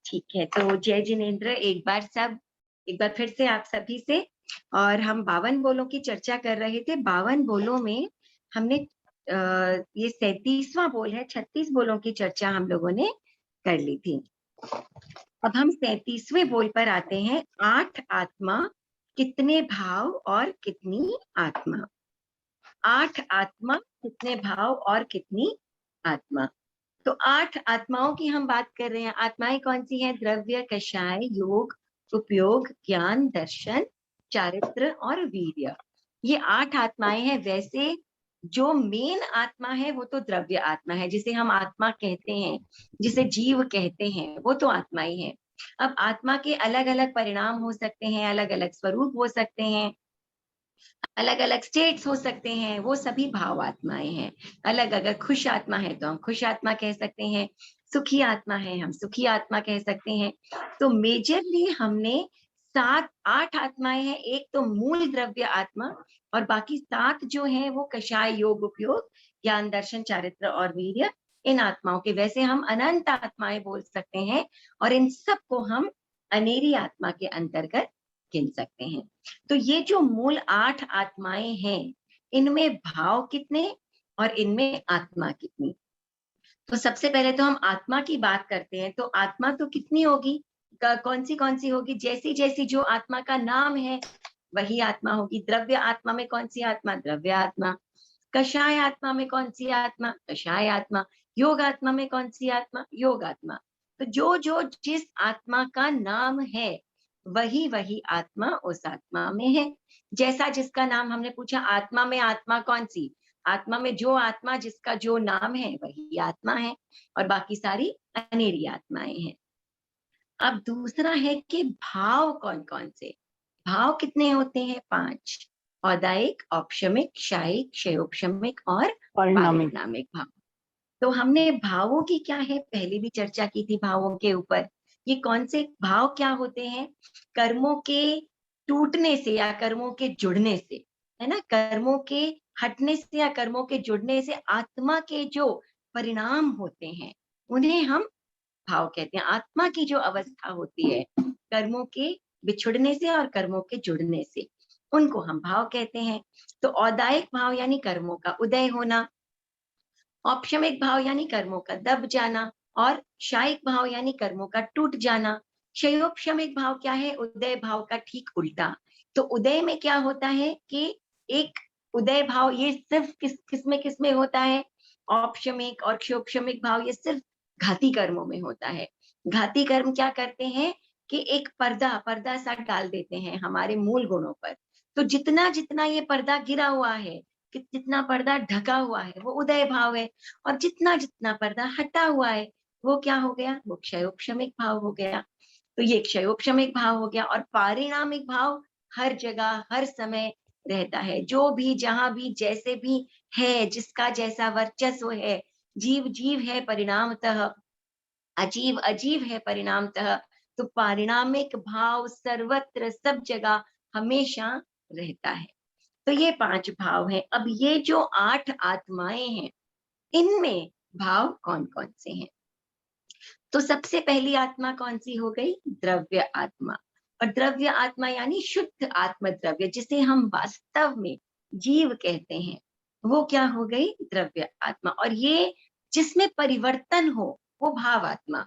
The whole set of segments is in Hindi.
ठीक है, तो जय जिनेन्द्र एक बार फिर से आप सभी से। और हम 52 बोलों की चर्चा कर रहे थे। 52 बोलों में हमने ये 37वां बोल है, 36 बोलों की चर्चा हम लोगों ने कर ली थी। अब हम 37वें बोल पर आते हैं। 8 आत्मा, कितने भाव और कितनी आत्मा। 8 आत्मा, कितने भाव और कितनी आत्मा। तो 8 आत्माओं की हम बात कर रहे हैं। आत्माएं कौन सी हैं? द्रव्य, कषाय, योग, उपयोग, ज्ञान, दर्शन, चारित्र और वीर्य। ये 8 आत्माएं हैं। वैसे जो मेन आत्मा है वो तो द्रव्य आत्मा है, जिसे हम आत्मा कहते हैं, जिसे जीव कहते हैं, वो तो आत्मा ही है। अब आत्मा के अलग अलग परिणाम हो सकते हैं, अलग अलग स्वरूप हो सकते हैं, अलग अलग स्टेट्स हो सकते हैं, वो सभी भाव आत्माएं हैं। अलग, अगर खुश आत्मा है तो हम खुश आत्मा कह सकते हैं, सुखी आत्मा है हम सुखी आत्मा कह सकते हैं। तो मेजरली हमने 8 आत्माएं हैं। एक तो मूल द्रव्य आत्मा, और बाकी 7 जो है वो कषाय, योग, उपयोग, ज्ञान, दर्शन, चारित्र और वीर्य, इन आत्माओं के। वैसे हम अनंत आत्माएं बोल सकते हैं, और इन सबको हम अनेरी आत्मा के अंतर्गत गिन सकते हैं। तो ये जो मूल 8 आत्माएं हैं, इनमें भाव कितने और इनमें आत्मा कितनी। तो सबसे पहले तो हम आत्मा की बात करते हैं। तो आत्मा तो कितनी होगी, कौन सी होगी? जैसी जैसी जो आत्मा का नाम है वही आत्मा होगी। द्रव्य आत्मा में कौन सी आत्मा? द्रव्य आत्मा। कषाय आत्मा में कौन सी आत्मा? कषाय आत्मा। योग आत्मा में कौन सी आत्मा? योग आत्मा। तो जो जो जिस आत्मा का नाम है, वही वही आत्मा उस आत्मा में है। जैसा जिसका नाम हमने पूछा, आत्मा में आत्मा कौन सी? आत्मा में जो आत्मा जिसका जो नाम है वही आत्मा है, और बाकी सारी अनेरी आत्माएं हैं। अब दूसरा है कि भाव कौन कौन से। भाव कितने होते हैं? 5। औदायिक, औपशमिक, क्षायिक, क्षयोपशमिक और परिणामिक। पारिणामिक भाव। तो हमने भावों की क्या है पहले भी चर्चा की थी। भावों के ऊपर ये कौन से भाव क्या होते हैं? कर्मों के टूटने से या कर्मों के जुड़ने से, है ना, कर्मों के हटने से या कर्मों के जुड़ने से आत्मा के जो परिणाम होते हैं, उन्हें हम भाव कहते हैं। आत्मा की जो अवस्था होती है कर्मों के बिछुड़ने से और कर्मों के जुड़ने से, उनको हम भाव कहते हैं। तो औदायिक भाव यानी कर्मों का उदय होना, औपशमिक भाव यानी कर्मों का दब जाना, और क्षायिक भाव यानी कर्मों का टूट जाना। क्षयोपशमिक भाव क्या है? उदय भाव का ठीक उल्टा। तो उदय में क्या होता है कि एक उदय भाव ये सिर्फ किस में होता है? औपशमिक और क्षयोपशमिक भाव ये सिर्फ घाती कर्मों में होता है। घाती कर्म क्या करते हैं कि एक पर्दा सा डाल देते हैं हमारे मूल गुणों पर। तो जितना जितना ये पर्दा गिरा हुआ है, कि जितना पर्दा ढका हुआ है, वो उदय भाव है, और जितना जितना पर्दा हटा हुआ है वो क्या हो गया? वो क्षयोपशमिक भाव हो गया। तो ये क्षयोपशमिक भाव हो गया। और पारिणामिक भाव हर जगह हर समय रहता है। जो भी जहां भी जैसे भी है, जिसका जैसा वर्चस्व है, जीव जीव है परिणामतः, अजीव अजीव है परिणामतः। तो पारिणामिक भाव सर्वत्र सब जगह हमेशा रहता है। तो ये 5 भाव हैं। अब ये जो 8 आत्माएं हैं, इनमें भाव कौन कौन से हैं? तो सबसे पहली आत्मा कौन सी हो गई? द्रव्य आत्मा। और द्रव्य आत्मा यानी शुद्ध आत्म द्रव्य, जिसे हम वास्तव में जीव कहते हैं, वो क्या हो गई? द्रव्य आत्मा। और ये जिसमें परिवर्तन हो वो भाव आत्मा।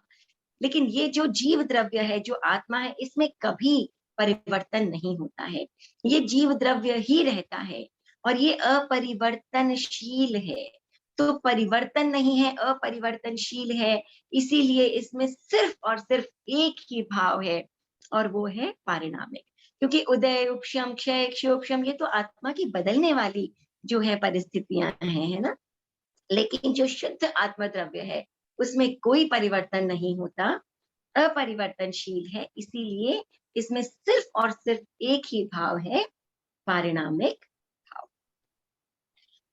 लेकिन ये जो जीव द्रव्य है, जो आत्मा है, इसमें कभी परिवर्तन नहीं होता है। ये जीव द्रव्य ही रहता है, और ये अपरिवर्तनशील है। तो परिवर्तन नहीं है, अपरिवर्तनशील है, इसीलिए इसमें सिर्फ और सिर्फ एक ही भाव है, और वो है पारिणामिक। क्योंकि उदय, उपशम, क्षय, क्षयोपशम ये तो आत्मा की बदलने वाली जो है परिस्थितियां हैं, है ना। लेकिन जो शुद्ध आत्म द्रव्य है, उसमें कोई परिवर्तन नहीं होता, अपरिवर्तनशील है, इसीलिए इसमें सिर्फ और सिर्फ एक ही भाव है, पारिणामिक भाव।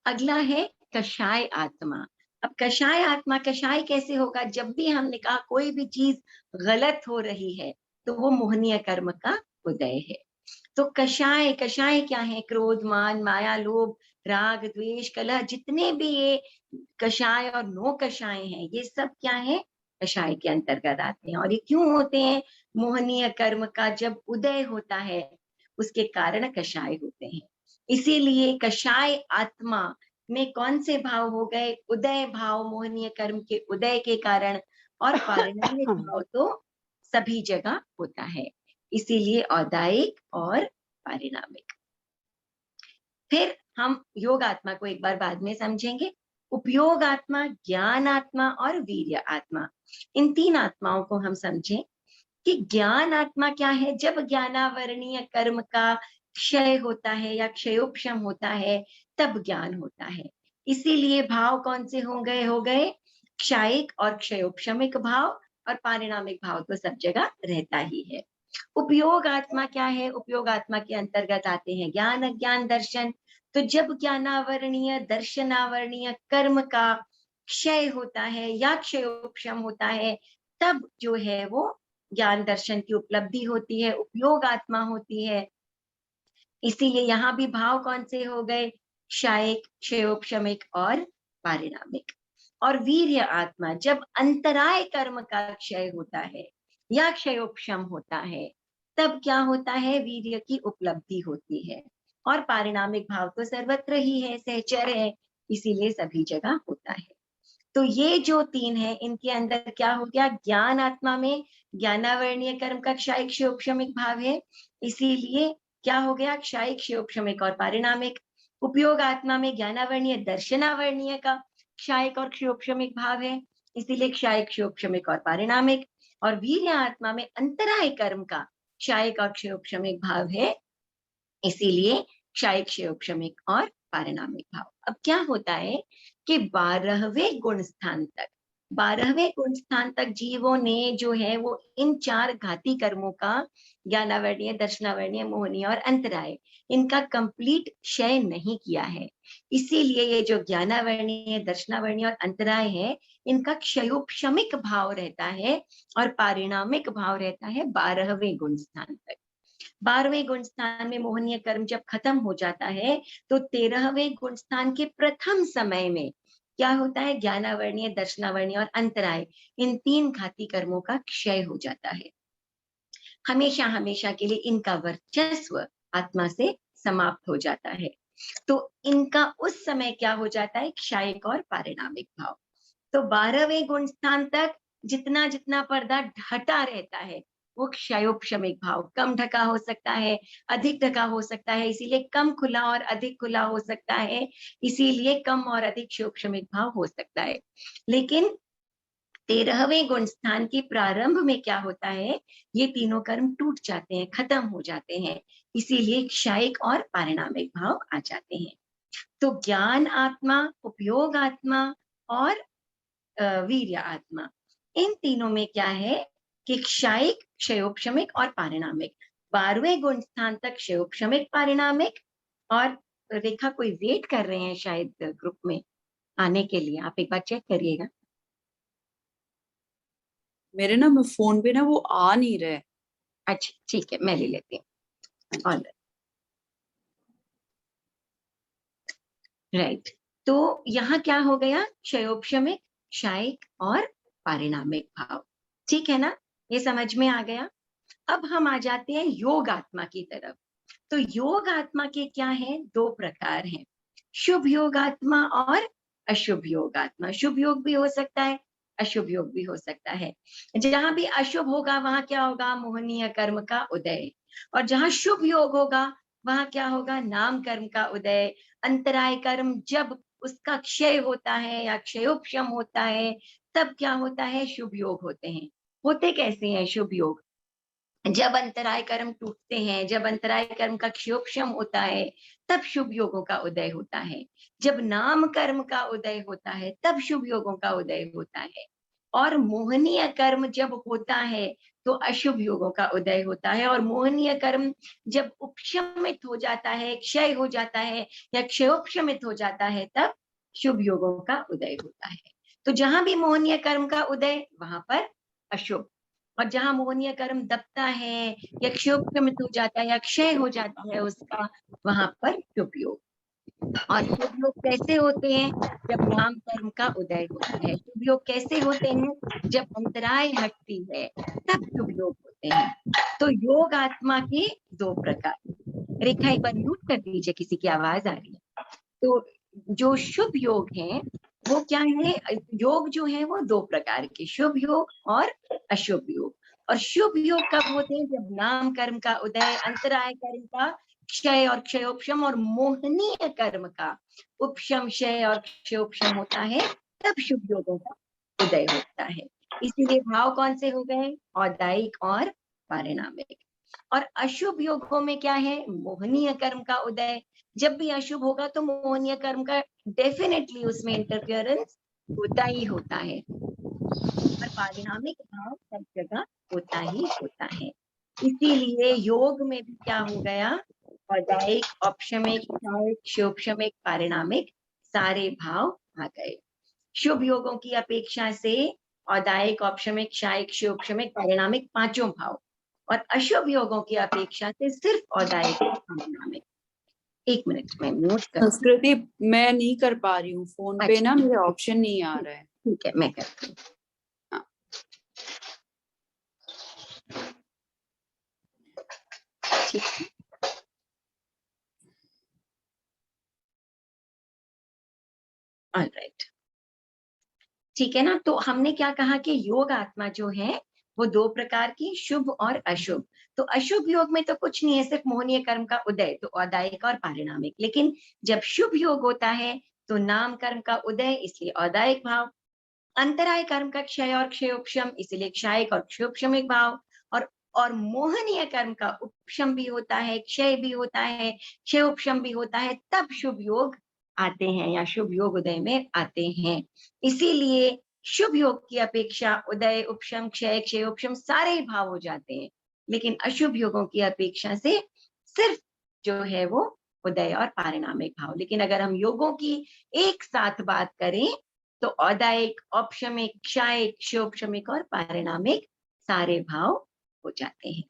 अगला है कषाय आत्मा। अब कषाय आत्मा, कषाय कैसे होगा? जब भी हमने कहा कोई भी चीज गलत हो रही है, तो वो मोहनीय कर्म का उदय है। तो कषाय, कषाय क्या है? क्रोध, मान, माया, लोभ, राग, द्वेष, कलह, जितने भी ये कषाय और नो कषाय हैं, ये सब क्या है? कषाय के अंतर्गत आते हैं। और ये क्यों होते हैं? मोहनीय कर्म का जब उदय होता है उसके कारण कषाय होते हैं। इसीलिए कषाय आत्मा में कौन से भाव हो गए? उदय भाव, मोहनीय कर्म के उदय के कारण, और पारिणामिक भाव तो सभी जगह होता है, इसीलिए औदायिक और पारिणामिक। फिर हम योग आत्मा को एक बार बाद में समझेंगे। उपयोग आत्मा, ज्ञान आत्मा और वीर्य आत्मा, इन तीन आत्माओं को हम समझें कि ज्ञान आत्मा क्या है? जब ज्ञानावरणीय कर्म का क्षय होता है या क्षयोपशम होता है तब ज्ञान होता है। इसीलिए भाव कौन से हो गए क्षायिक और क्षयोपशमिक भाव, और पारिणामिक भाव तो सब जगह रहता ही है। उपयोग आत्मा क्या है? उपयोग आत्मा के अंतर्गत आते हैं ज्ञान, अज्ञान, दर्शन। तो जब ज्ञानावरणीय दर्शनावरणीय कर्म का क्षय होता है या क्षयोपशम होता है तब जो है वो ज्ञान दर्शन की उपलब्धि होती है, उपयोग आत्मा होती है। इसीलिए यहाँ भी भाव कौन से हो गए? क्षायिक, क्षयोपशमिक और पारिणामिक। और वीर्य आत्मा, जब अंतराय कर्म का क्षय होता है या क्षयोपशम होता है तब क्या होता है? वीर्य की उपलब्धि होती है। और पारिणामिक भाव तो सर्वत्र ही है, सहचर है, इसीलिए सभी जगह होता है। तो ये जो तीन है इनके अंदर क्या हो गया? ज्ञान आत्मा में ज्ञानावरणीय कर्म का क्षायिक क्षयोपशमिक भाव है, इसीलिए क्या हो गया? क्षायिक क्षयोपशमिक और पारिणामिक। उपयोग आत्मा में ज्ञानावरणीय दर्शनावरणीय का क्षायिक और क्षयोपशमिक भाव है, इसीलिए क्षायिक क्षयोपशमिक और पारिणामिक। और वीर्य आत्मा में अंतराय कर्म का क्षायिक और क्षयोपशमिक भाव है, इसीलिए क्षायिक क्षयोपशमिक और पारिणामिक भाव। अब क्या होता है कि 12वें गुण स्थान तक, 12वें गुण स्थान तक जीवों ने जो है वो इन चार घाती कर्मों का ज्ञानावरणीय, दर्शनावरणीय, मोहनीय और अंतराय, इनका कंप्लीट क्षय नहीं किया है। इसीलिए ये जो ज्ञानावरणीय, दर्शनावरणीय और अंतराय है इनका क्षयोपशमिक भाव रहता है और पारिणामिक भाव रहता है 12वें गुण स्थान तक। 12वें गुण स्थान में मोहनीय कर्म जब खत्म हो जाता है तो 13वें गुण स्थान के प्रथम समय में क्या होता है? ज्ञानावरणीय, दर्शनावरणीय और अंतराय, इन तीन घाती कर्मों का क्षय हो जाता है। हमेशा हमेशा के लिए इनका वर्चस्व आत्मा से समाप्त हो जाता है। तो इनका उस समय क्या हो जाता है? क्षायिक और पारिणामिक भाव। तो 12वें गुण स्थान तक जितना जितना पर्दा ढटा रहता है वो क्षयोपशमिक भाव, कम ढका हो सकता है, अधिक ढका हो सकता है, इसीलिए कम खुला और अधिक खुला हो सकता है, इसीलिए कम और अधिक क्षयोपशमिक भाव हो सकता है। लेकिन 13वें गुण स्थान के प्रारंभ में क्या होता है? ये तीनों कर्म टूट जाते हैं, खत्म हो जाते हैं, इसीलिए क्षायिक और पारिणामिक भाव आ जाते हैं। तो ज्ञान आत्मा, उपयोग आत्मा और वीर्य आत्मा, इन तीनों में क्या है कि क्षायिक, क्षयोपशमिक और पारिणामिक। 12वें गुण स्थान तक क्षयोपशमिक, पारिणामिक। और रेखा कोई वेट कर रहे हैं शायद ग्रुप में आने के लिए, आप एक बार चेक करिएगा। मेरे ना फोन पे ना वो आ नहीं रहा है। अच्छा ठीक है, मैं ले लेती हूँ। All right. तो यहाँ क्या हो गया? क्षयोपशमिक, क्षायिक और पारिणामिक भाव। ठीक है ना? ये समझ में आ गया। अब हम आ जाते हैं योग आत्मा की तरफ। तो योग आत्मा के क्या है? दो प्रकार हैं, शुभ योग आत्मा और अशुभ योग आत्मा। शुभ योग भी हो सकता है, अशुभ योग भी हो सकता है। जहां भी अशुभ होगा वहां क्या होगा? मोहनीय कर्म का उदय। और जहां शुभ योग होगा वहां क्या होगा? नाम कर्म का उदय। अंतराय कर्म जब उसका क्षय होता है या क्षयोपशम होता है तब क्या होता है? शुभ योग होते हैं। होते कैसे हैं शुभ योग? जब अंतराय कर्म टूटते हैं, जब अंतराय कर्म का क्षयोपशम होता है तब शुभ योगों का उदय होता है। जब नाम कर्म का उदय होता है तब शुभ योगों का उदय होता है। और मोहनीय कर्म जब होता है तो अशुभ योगों का उदय होता है। और मोहनीय कर्म जब उपशमित हो जाता है, क्षय हो जाता है या क्षयोपशमित हो जाता है तब शुभ योगों का उदय होता है। तो जहां भी मोहनीय कर्म का उदय वहां पर अशुभ, और जहां मोहनीय कर्म दबता है या क्षयोपशमित हो जाता है या क्षय हो जाता है उसका, वहां पर शुभ योग। और शुभ योग कैसे होते हैं? जब नाम कर्म का उदय होता है। शुभ योग कैसे होते हैं? जब अंतराय हटती है, तब शुभ योग होते हैं। तो योग आत्मा के 2 प्रकार। रेखा एक बार म्यूट कर दीजिए, किसी की आवाज आ रही है। तो जो शुभ योग हैं, वो क्या है? योग जो है वो 2 प्रकार के, शुभ योग और अशुभ योग। और शुभ योग कब होते हैं? जब नाम कर्म का उदय, अंतराय कर्म का क्षय और क्षयोपशम और मोहनीय कर्म का उपशम, क्षय और क्षयोपशम होता है, तब शुभ योगों का उदय होता है। इसीलिए भाव कौन से हो गए? औदायिक और पारिणामिक। और अशुभ योगों में क्या है? मोहनीय कर्म का उदय। जब भी अशुभ होगा तो मोहनीय कर्म का डेफिनेटली उसमें इंटरफियरेंस होता ही होता है, और पारिणामिक भाव सब जगह होता ही होता है। इसीलिए योग में भी क्या हो गया? औदायिक, औपशमिक, क्षायिक, क्षोपशमिक, पारिणामिक सारे भाव आ गए। शुभ योगों की अपेक्षा से औदायिक, औपशमिक, क्षायिक, क्षोपशमिक, पारिणामिक पांचों भाव, और अशुभ योगों की अपेक्षा से सिर्फ औदायिक और पारिणामिक। 1 मिनट में म्यूट कर। संस्कृति मैं नहीं कर पा रही हूँ, फोन पे अच्छा, ना मेरे ऑप्शन नहीं आ रहा है। ठीक है, मैं करती हूँ। हाँ। ठीक है, ऑलराइट, ठीक है ना। तो हमने क्या कहा कि योग आत्मा जो है वो 2 प्रकार की, शुभ और अशुभ। तो अशुभ योग में तो कुछ नहीं है, सिर्फ मोहनीय कर्म का उदय, तो औदायिक और पारिणामिक। लेकिन जब शुभ योग होता है तो नाम कर्म का उदय, इसलिए औदायिक भाव, अंतराय कर्म का क्षय और क्षयोपशम, इसलिए क्षायिक और क्षयोपशमिक भाव, और मोहनीय कर्म का उपशम भी होता है, क्षय भी होता है, क्षयोपशम भी होता है, तब शुभ योग आते हैं या शुभ योग उदय में आते हैं। इसीलिए शुभ योग की अपेक्षा उदय, उपशम, क्षय, क्षयोपशम सारे भाव हो जाते हैं, लेकिन अशुभ योगों की अपेक्षा से सिर्फ जो है वो उदय और पारिणामिक भाव। लेकिन अगर हम योगों की एक साथ बात करें तो औदायिक, औपशमिक, क्षायिक, क्षोपशमिक और पारिणामिक सारे भाव हो जाते हैं।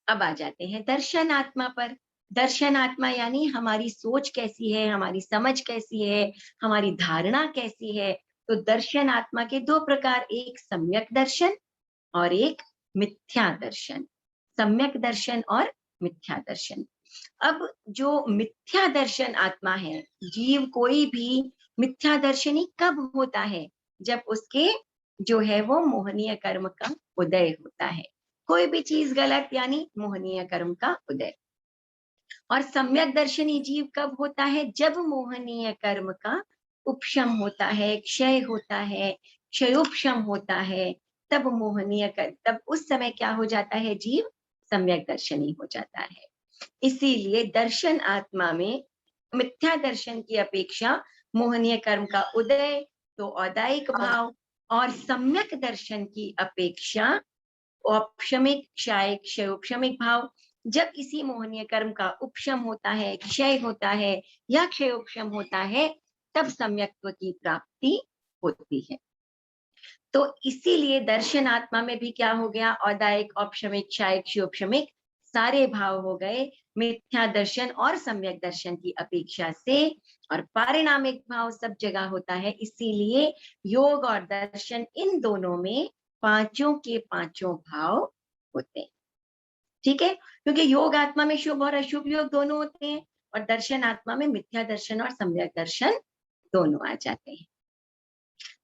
अब आ जाते हैं दर्शन आत्मा पर। दर्शन आत्मा यानी हमारी सोच कैसी है, हमारी समझ कैसी है, हमारी धारणा कैसी है। तो दर्शन आत्मा के 2 प्रकार, एक सम्यक दर्शन और एक मिथ्या दर्शन। सम्यक दर्शन और मिथ्या दर्शन। अब जो मिथ्या दर्शन आत्मा है, जीव कोई भी मिथ्या दर्शनी कब होता है? जब उसके जो है वो मोहनीय कर्म का उदय होता है। कोई भी चीज गलत यानी मोहनीय कर्म का उदय। और सम्यक दर्शनी जीव कब होता है? जब मोहनीय कर्म का उपशम होता है, क्षय होता है, क्षयोपशम होता है, तब मोहनीय कर्म, तब उस समय क्या हो जाता है? जीव सम्यक दर्शनी हो जाता है। इसीलिए दर्शन आत्मा में मिथ्या दर्शन की अपेक्षा मोहनीय कर्म का उदय, तो औदायिक भाव, और सम्यक दर्शन की अपेक्षा औपशमिक, क्षायिक, क्षयोपशमिक भाव। जब किसी मोहनीय कर्म का उपशम होता है, क्षय होता है या क्षयोपशम होता है, तब सम्यक्त्व की प्राप्ति होती है। तो इसीलिए दर्शन आत्मा में भी क्या हो गया? औदायिक, औपशमिक, क्षायिक, क्षयोपशमिक सारे भाव हो गए मिथ्या दर्शन और सम्यक दर्शन की अपेक्षा से, और पारिणामिक भाव सब जगह होता है। इसीलिए योग और दर्शन इन दोनों में पांचों के पांचों भाव होते हैं। ठीक है, क्योंकि योग आत्मा में शुभ और अशुभ योग दोनों होते हैं, और दर्शन आत्मा में मिथ्या दर्शन और सम्यक दर्शन दोनों आ जाते हैं।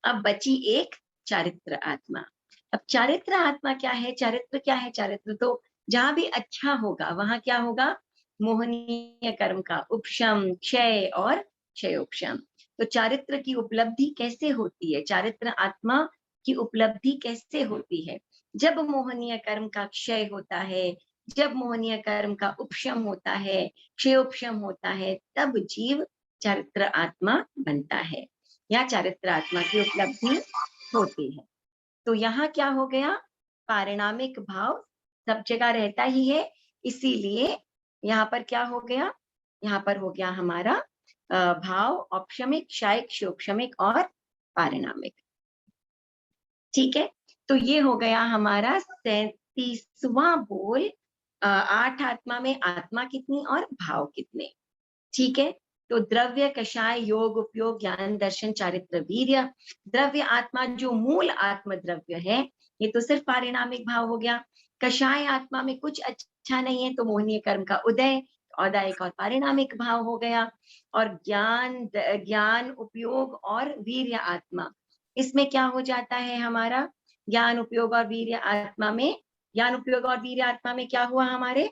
अब बची एक चारित्र आत्मा। अब चारित्र आत्मा क्या है? चारित्र क्या है? चारित्र तो जहां भी अच्छा होगा वहां क्या होगा? मोहनीय कर्म का उपशम, क्षय और क्षयोपशम। तो चारित्र की उपलब्धि कैसे होती है? चारित्र आत्मा की उपलब्धि कैसे होती है? जब मोहनीय कर्म का क्षय होता है, जब मोहनीय कर्म का उपशम होता है, क्षयोपशम होता है, तब जीव चारित्र आत्मा बनता है या चारित्र आत्मा की उपलब्धि होती है। तो यहाँ क्या हो गया? पारिणामिक भाव सब जगह रहता ही है, इसीलिए यहाँ पर क्या हो गया? यहाँ पर हो गया हमारा भाव औपशमिक, क्षायिक, क्षोपशमिक और पारिणामिक। ठीक है, तो ये हो गया हमारा 37वां बोल। 8 आत्मा में आत्मा कितनी और भाव कितने? ठीक है, तो द्रव्य, कषाय, योग, उपयोग, ज्ञान, दर्शन, चारित्र, वीर्य। द्रव्य आत्मा जो मूल आत्म द्रव्य है, ये तो सिर्फ पारिणामिक भाव हो गया। कषाय आत्मा में कुछ अच्छा नहीं है तो मोहनीय कर्म का उदय, औदायिक और पारिणामिक भाव हो गया। और ज्ञान, उपयोग और वीर्य आत्मा, इसमें क्या हो जाता है हमारा? ज्ञान, उपयोग और वीर्य आत्मा में, ज्ञान, उपयोग और वीर्य आत्मा में क्या हुआ हमारे?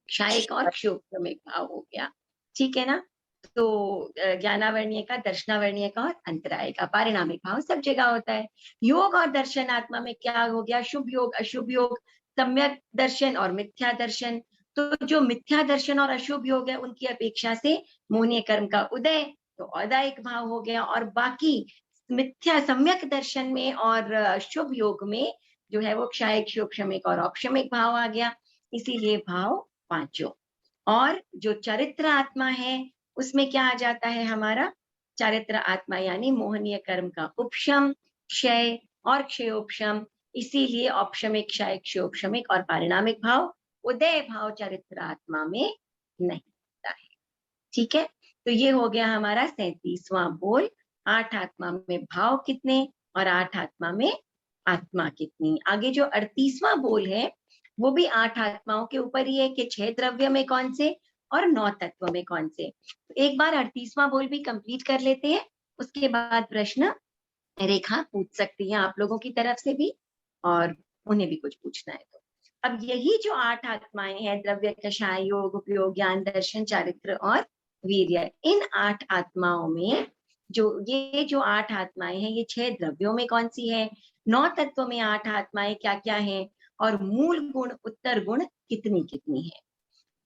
क्षायिक और क्षोभ्रमिक भाव हो गया। ठीक है ना? तो ज्ञानावर्णीय का, दर्शनावर्णीय का और अंतराय का पारिणामिक भाव सब जगह होता है। योग और दर्शन आत्मा में क्या हो गया? शुभ योग, अशुभ योग, सम्यक दर्शन और मिथ्या दर्शन। तो जो मिथ्या दर्शन और अशुभ योग है उनकी अपेक्षा से मोहनीय कर्म का उदय, तो औदायिक भाव हो गया। और बाकी मिथ्या सम्यक दर्शन में और शुभ योग में जो है वो क्षायिक, क्षोभ्रमिक और औक्षमिक भाव आ गया। इसीलिए भाव पांचों। और जो चरित्र आत्मा है उसमें क्या आ जाता है हमारा? चारित्र आत्मा यानी मोहनीय कर्म का उपशम, क्षय और क्षयोपशम। इसीलिए औपशमिक, क्षय, क्षयोपशमिक और पारिणामिक भाव, उदय भाव चरित्र आत्मा में नहीं होता है। ठीक है, तो ये हो गया हमारा 37वां बोल। 8 आत्मा में भाव कितने और 8 आत्मा में आत्मा कितनी। आगे जो 38वां बोल है वो भी 8 आत्माओं के ऊपर ही है कि 6 द्रव्य में कौन से और 9 तत्व में कौन से। एक बार 38वां बोल भी कंप्लीट कर लेते हैं, उसके बाद प्रश्न रेखा पूछ सकती है आप लोगों की तरफ से भी, और उन्हें भी कुछ पूछना है तो। अब यही जो 8 आत्माएं हैं, द्रव्य, कषाय, योग, उपयोग, ज्ञान, दर्शन, चारित्र और वीर्य, इन 8 आत्माओं में जो 8 आत्माएं हैं, ये 6 द्रव्यों में कौन सी है, 9 तत्वों में 8 आत्माएं क्या क्या हैं, और मूल गुण, उत्तर गुण कितनी कितनी है।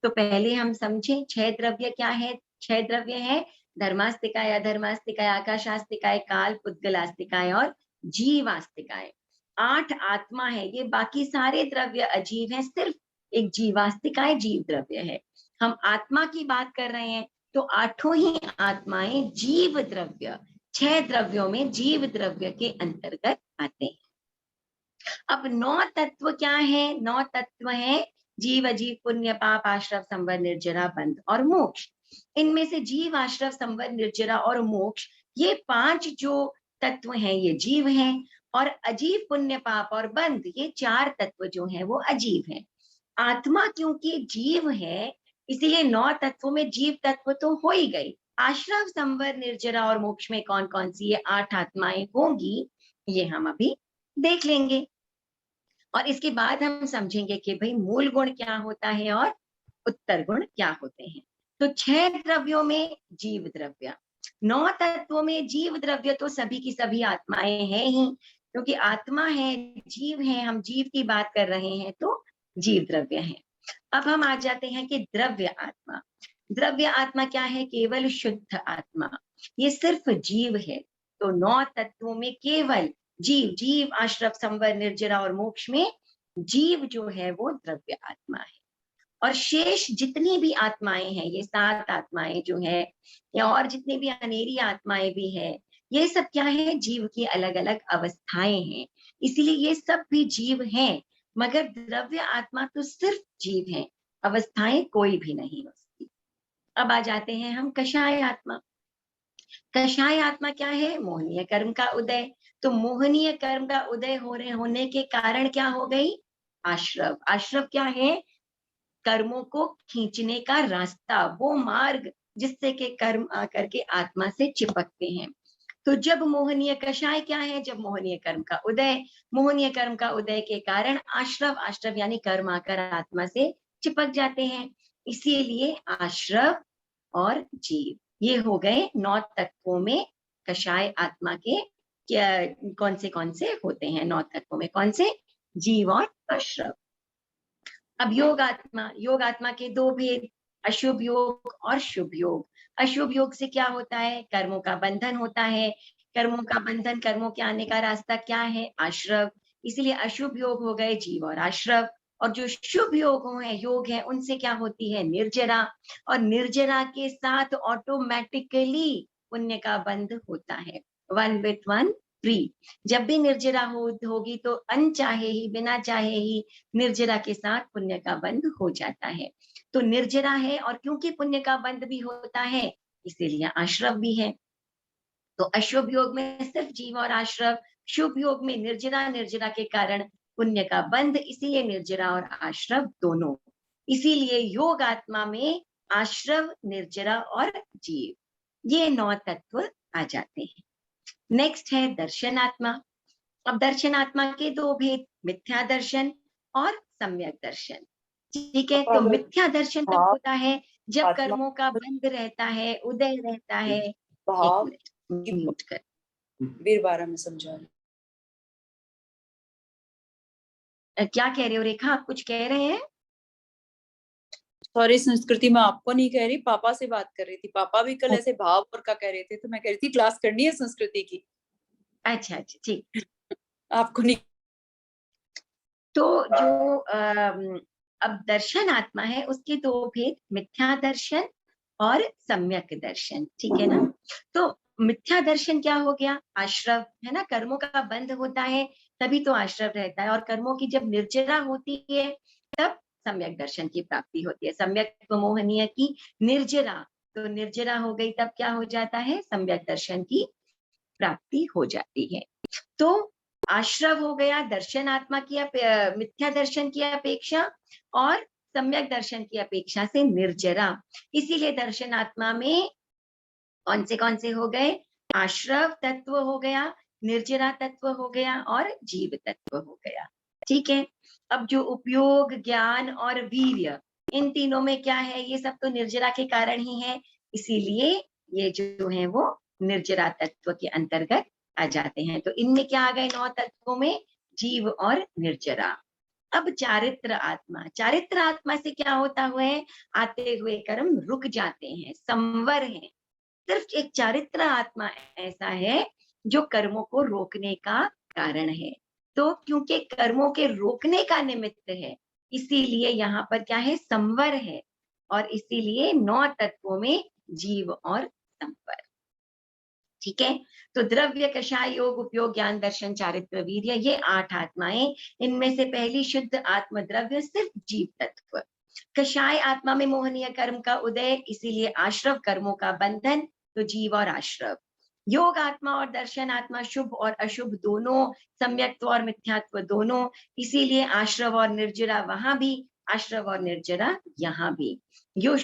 तो पहले हम समझें 6 द्रव्य क्या है। 6 द्रव्य है धर्मास्तिकाय, अधर्मास्तिकाय, आकाशास्तिकाय, काल, पुद्गलास्तिकाय और जीवास्तिकाय। 8 आत्मा है, ये बाकी सारे द्रव्य अजीव हैं, सिर्फ एक जीवास्तिकाय जीव द्रव्य है। हम आत्मा की बात कर रहे हैं तो आठों ही आत्माएं जीव द्रव्य, 6 द्रव्यों में जीव द्रव्य के अंतर्गत आते हैं। अब 9 तत्व क्या है? 9 तत्व है जीव, अजीव, पुण्य, पाप, आश्रव, संवर, निर्जरा, बंध और मोक्ष। इनमें से जीव, आश्रव, संवर, निर्जरा और मोक्ष, ये 5 जो तत्व हैं ये जीव हैं, और अजीव, पुण्य, पाप और बंध, ये 4 तत्व जो हैं वो अजीव हैं। आत्मा क्योंकि जीव है, इसीलिए 9 तत्वों में जीव तत्व तो हो ही गई। आश्रव, संवर, निर्जरा और मोक्ष में कौन कौन सी ये 8 आत्माएं होंगी, ये हम अभी देख लेंगे। और इसके बाद हम समझेंगे कि भाई मूल गुण क्या होता है और उत्तर गुण क्या होते हैं। तो 6 द्रव्यों में जीव द्रव्य, 9 तत्वों में जीव द्रव्य, तो सभी की सभी आत्माएं हैं ही, क्योंकि आत्मा है, जीव है, हम जीव की बात कर रहे हैं तो जीव द्रव्य है। अब हम आ जाते हैं कि द्रव्य आत्मा। द्रव्य आत्मा क्या है? केवल शुद्ध आत्मा, ये सिर्फ जीव है। तो 9 तत्वों में केवल जीव, जीव, आश्रव, संवर, निर्जरा और मोक्ष में जीव जो है वो द्रव्य आत्मा है। और शेष जितनी भी आत्माएं हैं, ये 7 आत्माएं जो है, या और जितनी भी अनेरी आत्माएं भी है, ये सब क्या है? जीव की अलग अलग अवस्थाएं हैं, इसीलिए ये सब भी जीव हैं। मगर द्रव्य आत्मा तो सिर्फ जीव है, अवस्थाएं कोई भी नहीं उसकी। अब आ जाते हैं हम कषाय आत्मा। कषाय आत्मा क्या है? मोहनीय कर्म का उदय। तो मोहनीय कर्म का उदय होने के कारण क्या हो गई? आश्रव। आश्रव क्या है? कर्मों को खींचने का रास्ता, वो मार्ग जिससे के कर्म आकर के आत्मा से चिपकते हैं। तो जब मोहनीय कषाय क्या है? जब मोहनीय कर्म का उदय, मोहनीय कर्म का उदय के कारण आश्रव, आश्रव यानी कर्म आकर आत्मा से चिपक जाते हैं। इसीलिए आश्रव और जीव, ये हो गए 9 तत्वों में कषाय आत्मा के क्या, कौन से होते हैं 9 तत्वों में? कौन से? जीव और आश्रव। अब योग आत्मा के 2 भेद, अशुभ योग और शुभ योग। अशुभ योग से क्या होता है? कर्मों का बंधन होता है। कर्मों का बंधन, कर्मों के आने का रास्ता क्या है? आश्रव। इसलिए अशुभ योग हो गए जीव और आश्रव। और जो शुभ योग है उनसे क्या होती है? निर्जरा। और निर्जरा के साथ ऑटोमेटिकली पुण्य का बंध होता है, वन विथ वन फ्री। जब भी निर्जरा होगी तो अनचाहे ही, बिना चाहे ही निर्जरा के साथ पुण्य का बंध हो जाता है। तो निर्जरा है, और क्योंकि पुण्य का बंध भी होता है इसीलिए आश्रव भी है। तो अशुभ योग में सिर्फ जीव और आश्रव, शुभ योग में निर्जरा, निर्जरा के कारण पुण्य का बंध, इसीलिए निर्जरा और आश्रव दोनों। इसीलिए योग आत्मा में आश्रव, निर्जरा और जीव, ये 9 तत्व आ जाते हैं। नेक्स्ट है दर्शनात्मा। अब दर्शनात्मा के 2 भेद, मिथ्या दर्शन और सम्यक दर्शन। ठीक है, तो अगर मिथ्या दर्शन तब भाव होता है जब आत्मा कर्मों का बंध रहता है, उदय रहता है। एक भाव मिनट, की म्यूट कर। वीर बारह में समझा। क्या कह रहे हो रेखा, आप कुछ कह रहे हैं? सॉरी संस्कृति, मैं आपको नहीं कह रही, पापा से बात कर रही थी। पापा भी कल ऐसे भाव और का कह रहे थे, तो मैं कह रही थी क्लास करनी है संस्कृति की। अच्छा अच्छा, ठीक। आपको नहीं। तो जो अब दर्शन आत्मा है, उसके 2 भेद, मिथ्या दर्शन और सम्यक दर्शन। ठीक है ना? तो मिथ्या दर्शन क्या हो गया? आश्रव है ना, कर्मों का बंध होता है तभी तो आश्रव रहता है, और कर्मों की जब निर्जरा होती है तब सम्यक दर्शन की प्राप्ति होती है। सम्यक तो मोहनीय की निर्जरा, तो निर्जरा हो गई तब क्या हो जाता है? सम्यक दर्शन की प्राप्ति हो जाती है। तो आश्रव हो गया दर्शन आत्मा की मिथ्या दर्शन की अपेक्षा, और सम्यक दर्शन की अपेक्षा से निर्जरा। इसीलिए दर्शन आत्मा में कौन से हो गए? आश्रव तत्व हो गया, निर्जरा तत्व हो गया और जीव तत्व हो गया। ठीक है। अब जो उपयोग, ज्ञान और वीर्य, इन तीनों में क्या है? ये सब तो निर्जरा के कारण ही है, इसीलिए ये जो है वो निर्जरा तत्व के अंतर्गत आ जाते हैं। तो इनमें क्या आ गए? 9 तत्वों में जीव और निर्जरा। अब चारित्र आत्मा, चारित्र आत्मा से क्या होता हुआ है? आते हुए कर्म रुक जाते हैं, संवर है। सिर्फ एक चारित्र आत्मा ऐसा है जो कर्मों को रोकने का कारण है। तो क्योंकि कर्मों के रोकने का निमित्त है, इसीलिए यहाँ पर क्या है? संवर है, और इसीलिए 9 तत्वों में जीव और संवर। ठीक है। तो द्रव्य, कषाय, योग, उपयोग, ज्ञान, दर्शन, चारित्र, वीर्य, ये 8 आत्माएं। इनमें से पहली शुद्ध आत्म द्रव्य सिर्फ जीव तत्व। कषाय आत्मा में मोहनीय कर्म का उदय, इसीलिए आश्रव कर्मों का बंधन, तो जीव और आश्रव। योग आत्मा और दर्शन आत्मा शुभ और अशुभ दोनों, सम्यक्त्व और मिथ्यात्व दोनों, इसीलिए आश्रव और निर्जरा वहां भी, आश्रव और निर्जरा यहाँ भी।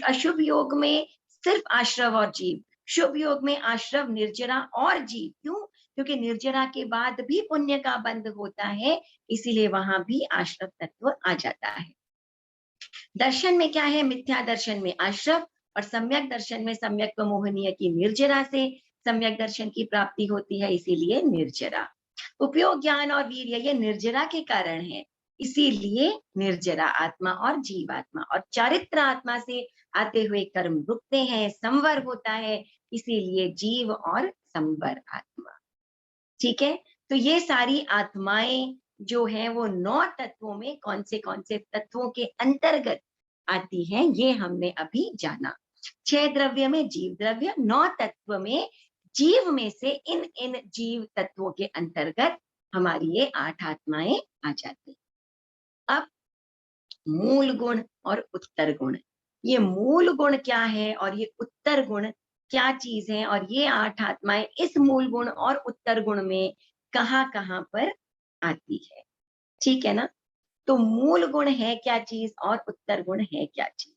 अशुभ योग में सिर्फ आश्रव और जीव, शुभ योग में आश्रव, निर्जरा और जीव। क्यों? क्योंकि निर्जरा के बाद भी पुण्य का बंध होता है, इसीलिए वहां भी आश्रव तत्व आ जाता है। दर्शन में क्या है? मिथ्या दर्शन में आश्रव, और सम्यक दर्शन में सम्यक व मोहनीय की निर्जरा से सम्यक दर्शन की प्राप्ति होती है, इसीलिए निर्जरा। उपयोग, ज्ञान और वीर्य, ये निर्जरा के कारण है, इसीलिए निर्जरा आत्मा और जीवात्मा। और चारित्र आत्मा से आते हुए कर्म रुकते हैं, संवर होता है, इसीलिए जीव और संवर आत्मा। ठीक है। तो ये सारी आत्माएं जो हैं वो 9 तत्वों में कौन से तत्वों के अंतर्गत आती हैं, ये हमने अभी जाना। 6 द्रव्य में जीव द्रव्य, 9 तत्व में जीव में से इन इन जीव तत्वों के अंतर्गत हमारी ये 8 आत्माएं आ जाती। अब मूल गुण और उत्तर गुण, ये मूल गुण क्या है और ये उत्तर गुण क्या चीज है, और ये 8 आत्माएं इस मूल गुण और उत्तर गुण में कहाँ कहाँ पर आती है। ठीक है ना? तो मूल गुण है क्या चीज और उत्तर गुण है क्या चीज?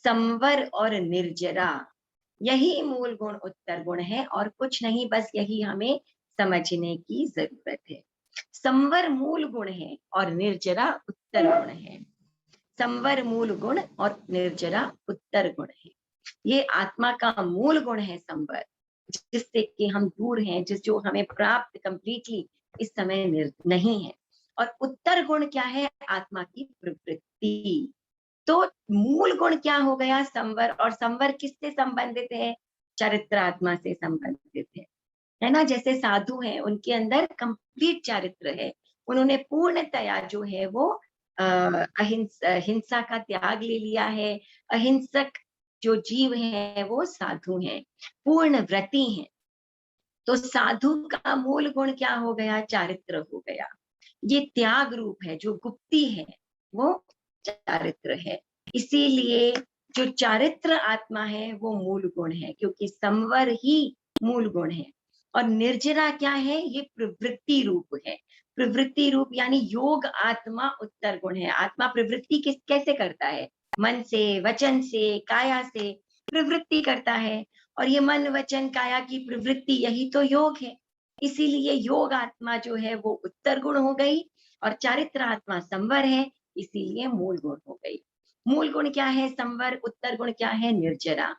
संवर और निर्जरा, यही मूल गुण उत्तर गुण है, और कुछ नहीं, बस यही हमें समझने की जरूरत है। संवर मूल गुण है और निर्जरा उत्तर गुण है। संवर मूल गुण और निर्जरा उत्तर गुण है। ये आत्मा का मूल गुण है संवर, जिससे कि हम दूर हैं, जो हमें प्राप्त कंप्लीटली इस समय नहीं है। और उत्तर गुण क्या है? आत्मा की प्रवृत्ति। तो मूल गुण क्या हो गया? संवर। और संवर किससे संबंधित है? चारित्र आत्मा से संबंधित है ना? जैसे साधु हैं, उनके अंदर कंप्लीट चारित्र है, उन्होंने पूर्णतया जो है वो हिंसा का त्याग ले लिया है। अहिंसक जो जीव हैं वो साधु हैं, पूर्ण व्रती हैं। तो साधु का मूल गुण क्या हो गया? चारित्र हो गया। ये त्याग रूप है, जो गुप्ती है वो चारित्र है। इसीलिए जो चारित्र आत्मा है वो मूल गुण है, क्योंकि संवर ही मूल गुण है। और निर्जरा क्या है? ये प्रवृत्ति रूप है। प्रवृत्ति रूप यानी योग आत्मा उत्तर गुण है। आत्मा प्रवृत्ति किस कैसे करता है? मन से, वचन से, काया से प्रवृत्ति करता है। और ये मन, वचन, काया की प्रवृत्ति यही तो योग है। इसीलिए योग आत्मा जो है वो उत्तर गुण हो गई और चारित्र आत्मा संवर है, इसीलिए मूल गुण हो गई। मूल गुण क्या है? संवर। उत्तर गुण क्या है? निर्जरा।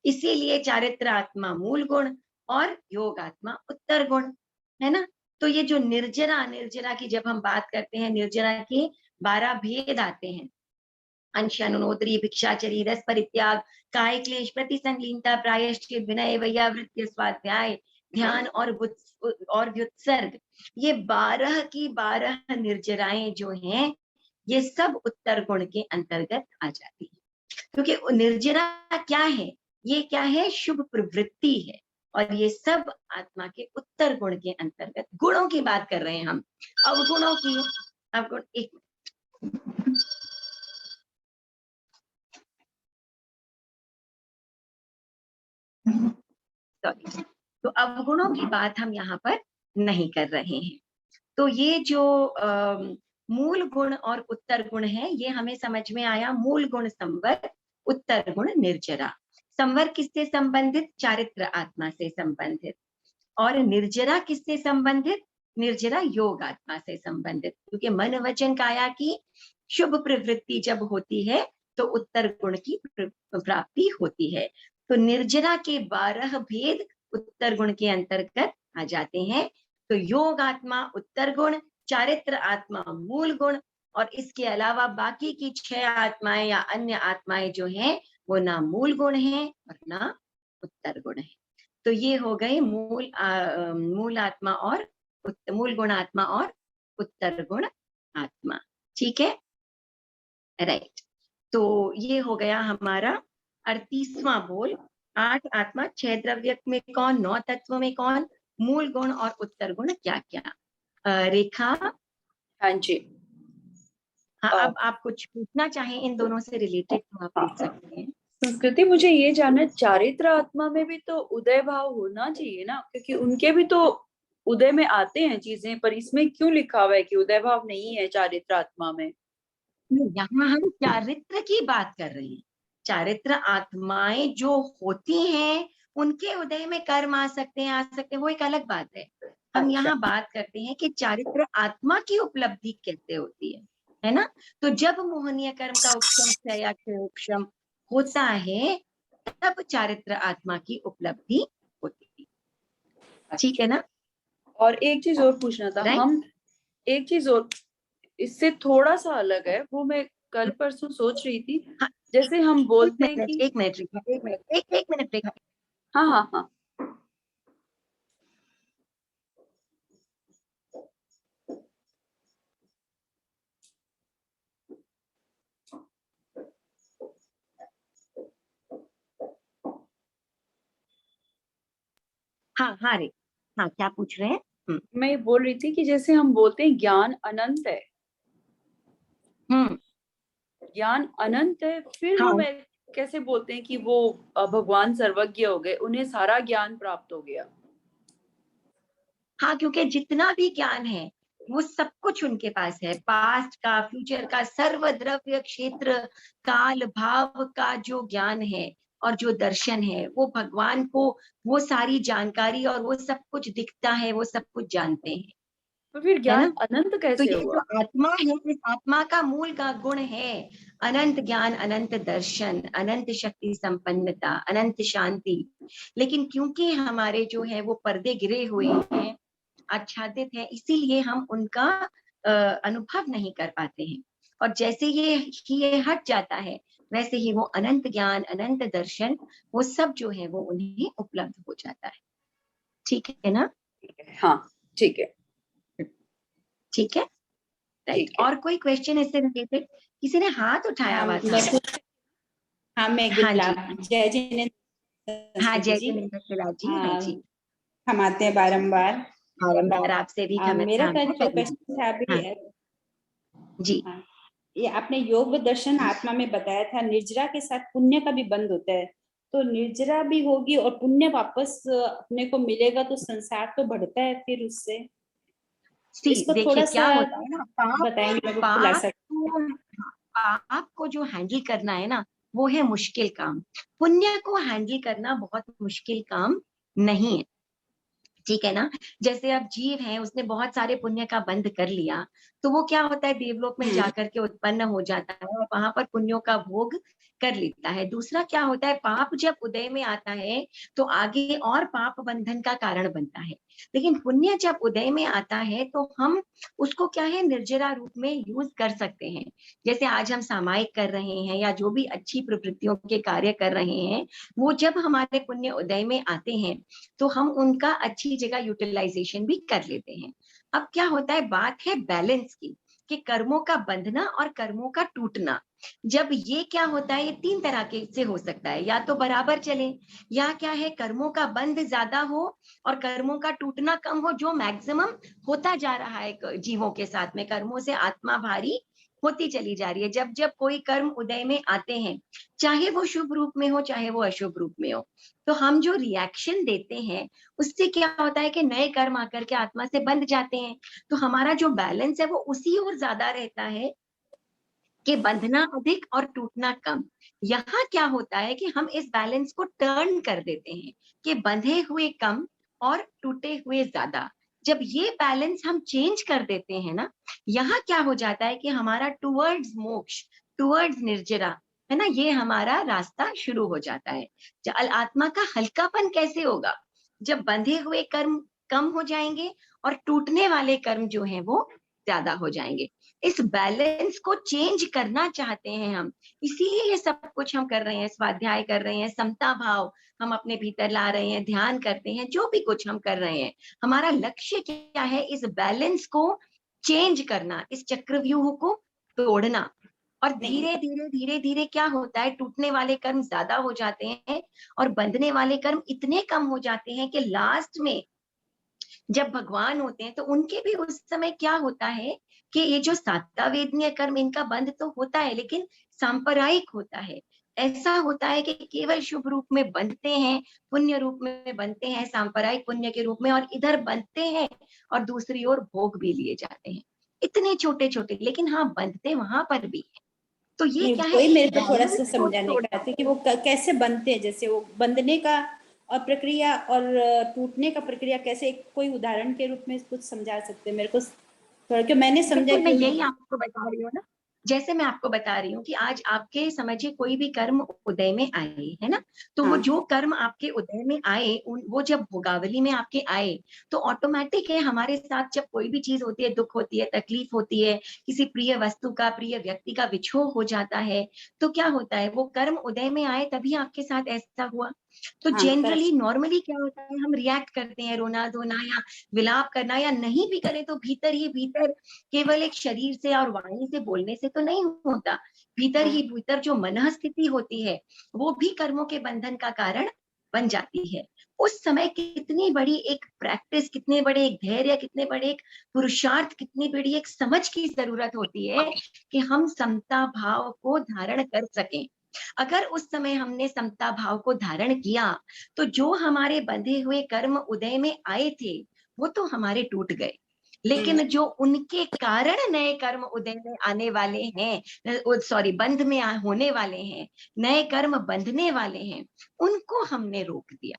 इसीलिए चारित्र आत्मा मूल गुण और योग आत्मा उत्तर गुण, है ना? तो ये जो निर्जरा की जब हम बात करते हैं, निर्जरा के 12 भेद आते हैं। अंशनुनोदरी, भिक्षाचरी, रस परित्याग, काय क्लेश, प्रतिसंलीनता, प्रायश्चित, विनय, वैयावृत्य, स्वाध्याय, ध्यान और व्युत्सर्ग। ये 12 की 12 निर्जराएं जो हैं, ये सब उत्तर गुण के अंतर्गत आ जाती है। क्योंकि निर्जरा क्या है? ये क्या है? शुभ प्रवृत्ति है। और ये सब आत्मा के उत्तर गुण के अंतर्गत, गुणों की बात कर रहे हैं हम, अवगुणों की। अवगुण एक सॉरी, तो अवगुणों की बात हम यहाँ पर नहीं कर रहे हैं। तो ये जो मूल गुण और उत्तर गुण है, ये हमें समझ में आया। मूल गुण संवर, उत्तर गुण निर्जरा। संवर किससे संबंधित? चारित्र आत्मा से संबंधित। और निर्जरा किससे संबंधित? निर्जरा योग आत्मा से संबंधित। क्योंकि मन, वचन, काया की शुभ प्रवृत्ति जब होती है तो उत्तर गुण की प्राप्ति होती है। तो निर्जरा के 12 भेद उत्तर गुण के अंतर्गत आ जाते हैं। तो योग आत्मा उत्तर गुण, चारित्र आत्मा मूल गुण, और इसके अलावा बाकी की 6 आत्माएं या अन्य आत्माएं जो हैं वो ना मूल गुण हैं और ना उत्तर गुण है। तो ये हो गए मूल आत्मा और मूल गुण आत्मा और उत्तर गुण आत्मा। ठीक है, राइट। तो ये हो गया हमारा 38वां बोल। 8 आत्मा, 6 द्रव्य में कौन, 9 तत्व में कौन, मूल गुण और उत्तर गुण क्या क्या? रेखा? हाँ जी। हाँ, अब आप कुछ पूछना चाहें इन दोनों से रिलेटेड तो आप पूछ सकते हैं। संस्कृति, मुझे ये जानना, चारित्र आत्मा में भी तो उदय भाव होना चाहिए ना, क्योंकि उनके भी तो उदय में आते हैं चीजें, पर इसमें क्यों लिखा हुआ है कि उदय भाव नहीं है चारित्र आत्मा में? यहाँ हम चारित्र की बात कर रहे हैं। चारित्र आत्माएं जो होती हैं उनके उदय में कर्म आ सकते हैं, वो एक अलग बात है। हम अच्छा। यहाँ बात करते हैं कि चारित्र आत्मा की उपलब्धि कैसे होती है ना? तो जब मोहनीय कर्म का उपशम या क्षयोपशम होता है तब चारित्र आत्मा की उपलब्धि होती है। ठीक है ना? और एक चीज और पूछना था, राइट? हम एक चीज और इससे थोड़ा सा अलग है, वो मैं कल परसों सोच रही थी। हाँ, जैसे हम बोलते हैं कि एक मिनट रेखा, एक मिनट रेखा। हाँ हाँ हाँ, हाँ हाँ रे, हाँ क्या पूछ रहे हैं? मैं ये बोल रही थी कि जैसे हम बोलते हैं ज्ञान अनंत है, ज्ञान अनंत है, फिर हाँ हम कैसे बोलते हैं कि वो भगवान सर्वज्ञ हो गए, उन्हें सारा ज्ञान प्राप्त हो गया? हाँ, क्योंकि जितना भी ज्ञान है वो सब कुछ उनके पास है। पास्ट का, फ्यूचर का, सर्व द्रव्य, क्षेत्र, काल, भाव का जो ज्ञान है और जो दर्शन है, वो भगवान को वो सारी जानकारी और वो सब कुछ दिखता है, वो सब कुछ जानते हैं, तो फिर है ज्ञान ना? अनंत तो कैसे ये जो हुआ? आत्मा है, इस आत्मा का मूल का गुण है अनंत ज्ञान, अनंत दर्शन, अनंत शक्ति संपन्नता, अनंत शांति। लेकिन क्योंकि हमारे जो है वो पर्दे गिरे हुए हैं, आच्छादित है, इसीलिए हम उनका अनुभव नहीं कर पाते हैं। और जैसे ये हट जाता है, वैसे ही वो अनंत ज्ञान, अनंत दर्शन, वो सब जो है वो उन्हें उपलब्ध हो जाता है। ठीक है ना? हाँ ठीक है, ठीक है, राइट। ठीक है। और कोई क्वेश्चन इससे रिलेटेड? किसी ने हाथ उठाया हुआ था? हाँ, मैं हाँ जी, जय जिनेन्द्र हाँ, संस्कृति जय जी। जिनेन्द्र खिलाड़ जी, हाँ जी। हम आते हैं बारंबार। बारंबार आपसे भी मेरा क्षमा जो करिए। क्वेश्चन था अभी हाँ जी, हाँ, ये आपने योग दर्शन आत्मा में बताया था, निर्जरा के साथ पुण्य का भी बंध होता है, तो निर्जरा भी होगी और पुण्य वापस अपने को मिलेगा, तो संसार तो बढ़ता है फिर उससे। सी इसको देखिए थोड़ा क्या सा होता है ना, बताएंगे मेरे को पाप खुलासा। को पाप को जो हैंडल करना है ना, वो है मुश्किल काम। पुण्य को हैंडल करना बहुत मुश्किल काम नहीं है, ठीक है ना। जैसे अब जीव है, उसने बहुत सारे पुण्य का बंध कर लिया, तो वो क्या होता है, देवलोक में जाकर के उत्पन्न हो जाता है और वहां पर पुण्यों का भोग कर लेता है। दूसरा क्या होता है, पाप जब उदय में आता है तो आगे और पाप बंधन का कारण बनता है। लेकिन पुण्य जब उदय में आता है तो हम उसको क्या है, निर्जरा रूप में यूज कर सकते हैं। जैसे आज हम सामायिक कर रहे हैं या जो भी अच्छी प्रवृत्तियों के कार्य कर रहे हैं, वो जब हमारे पुण्य उदय में आते हैं तो हम उनका अच्छी जगह यूटिलाइजेशन भी कर लेते हैं। अब क्या होता है, बात है बैलेंस की, कि कर्मों का बंधना और कर्मों का टूटना। जब ये क्या होता है, ये तीन तरह के से हो सकता है, या तो बराबर चले, या क्या है, कर्मों का बंध ज्यादा हो और कर्मों का टूटना कम हो, जो मैक्सिमम होता जा रहा है जीवों के साथ में। कर्मों से आत्मा भारी होती चली जा रही है। जब जब कोई कर्म उदय में आते हैं, चाहे वो शुभ रूप में हो चाहे वो अशुभ रूप में हो, तो हम जो रिएक्शन देते हैं उससे क्या होता है कि नए कर्म आकर के आत्मा से बंध जाते हैं। तो हमारा जो बैलेंस है वो उसी ओर ज्यादा रहता है कि बंधना अधिक और टूटना कम। यहाँ क्या होता है कि हम इस बैलेंस को टर्न कर देते हैं कि बंधे हुए कम और टूटे हुए ज्यादा। जब ये बैलेंस हम चेंज कर देते हैं ना, यहाँ क्या हो जाता है कि हमारा टुवर्ड्स मोक्ष, टुवर्ड्स निर्जरा, है ना, ये हमारा रास्ता शुरू हो जाता है। आत्मा का हल्कापन कैसे होगा, जब बंधे हुए कर्म कम हो जाएंगे और टूटने वाले कर्म जो हैं वो ज्यादा हो जाएंगे। इस बैलेंस को चेंज करना चाहते हैं हम, इसीलिए ये सब कुछ हम कर रहे हैं, स्वाध्याय कर रहे हैं, समता भाव हम अपने भीतर ला रहे हैं, ध्यान करते हैं, जो भी कुछ हम कर रहे हैं, हमारा लक्ष्य क्या है, इस बैलेंस को चेंज करना, इस चक्रव्यूह को तोड़ना। और नहीं, धीरे धीरे धीरे धीरे क्या होता है, टूटने वाले कर्म ज्यादा हो जाते हैं और बंधने वाले कर्म इतने कम हो जाते हैं कि लास्ट में जब भगवान होते हैं तो उनके भी उस समय क्या होता है कि ये जो सात्तावेदनीय कर्म, इनका बंध तो होता है लेकिन सांप्रदायिक होता है। ऐसा होता है कि केवल शुभ रूप में बंधते हैं, पुण्य रूप में बनते हैं, सांप्रदायिक पुण्य के रूप में, और इधर बंधते हैं और दूसरी ओर भोग भी लिए जाते हैं, इतने छोटे छोटे, लेकिन हाँ बंधते वहां पर भी है। तो ये नहीं, क्या है, वही इस मेरे को थोड़ा सा बैलेंस को समझाने का तोड़ना। था कि वो कैसे बनते हैं, जैसे वो बंधने का और प्रक्रिया और टूटने का प्रक्रिया कैसे, कोई उदाहरण के रूप में कुछ समझा सकते हैं मेरे को थोड़ा, कि मैंने समझा बिल्कुल, मैं कि यही आपको बता रही हूँ ना। जैसे मैं आपको बता रही हूँ कि आज आपके समझिए कोई भी कर्म उदय में आए, है ना, तो वो हाँ जो कर्म आपके उदय में आए, वो जब भोगावली में आपके आए, तो ऑटोमेटिक है हमारे साथ जब कोई भी चीज होती है, दुख होती है, तकलीफ होती है, किसी प्रिय वस्तु का, प्रिय व्यक्ति का विछोह हो जाता है, तो क्या होता है, वो कर्म उदय में आए तभी आपके साथ ऐसा हुआ। तो हाँ जनरली करेक्ट। नॉर्मली क्या होता है, हम रिएक्ट करते हैं, रोना धोना या विलाप करना, या नहीं भी करें तो भीतर ही भीतर, केवल एक शरीर से और वाणी से बोलने से तो नहीं होता, भीतर हाँ ही भीतर जो मन स्थिति होती है वो भी कर्मों के बंधन का कारण बन जाती है। उस समय कितनी बड़ी एक प्रैक्टिस, कितने बड़े एक धैर्य, कितने बड़े एक पुरुषार्थ, कितनी बड़ी एक समझ की जरूरत होती है कि हम समता भाव को धारण कर सकें। अगर उस समय हमने समता भाव को धारण किया तो जो हमारे बंधे हुए कर्म उदय में आए थे वो तो हमारे टूट गए, लेकिन जो उनके कारण नए कर्म उदय में आने वाले हैं, सॉरी बंध में होने वाले हैं, नए कर्म बंधने वाले हैं, उनको हमने रोक दिया।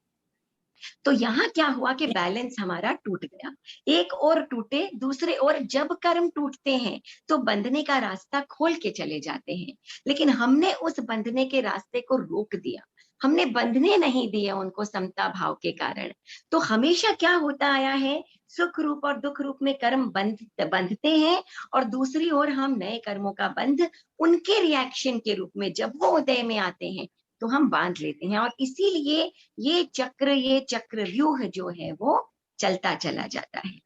तो यहाँ क्या हुआ कि बैलेंस हमारा टूट गया, एक और टूटे, दूसरे और जब कर्म टूटते हैं तो बंधने का रास्ता खोल के चले जाते हैं, लेकिन हमने उस बंधने के रास्ते को रोक दिया, हमने बंधने नहीं दिए उनको समता भाव के कारण। तो हमेशा क्या होता आया है, सुख रूप और दुख रूप में कर्म बंधते हैं और दूसरी ओर हम नए कर्मों का बंध उनके रिएक्शन के रूप में जब वो उदय में आते हैं तो हम बांध लेते हैं, और इसीलिए ये चक्रव्यूह जो है वो चलता चला जाता है।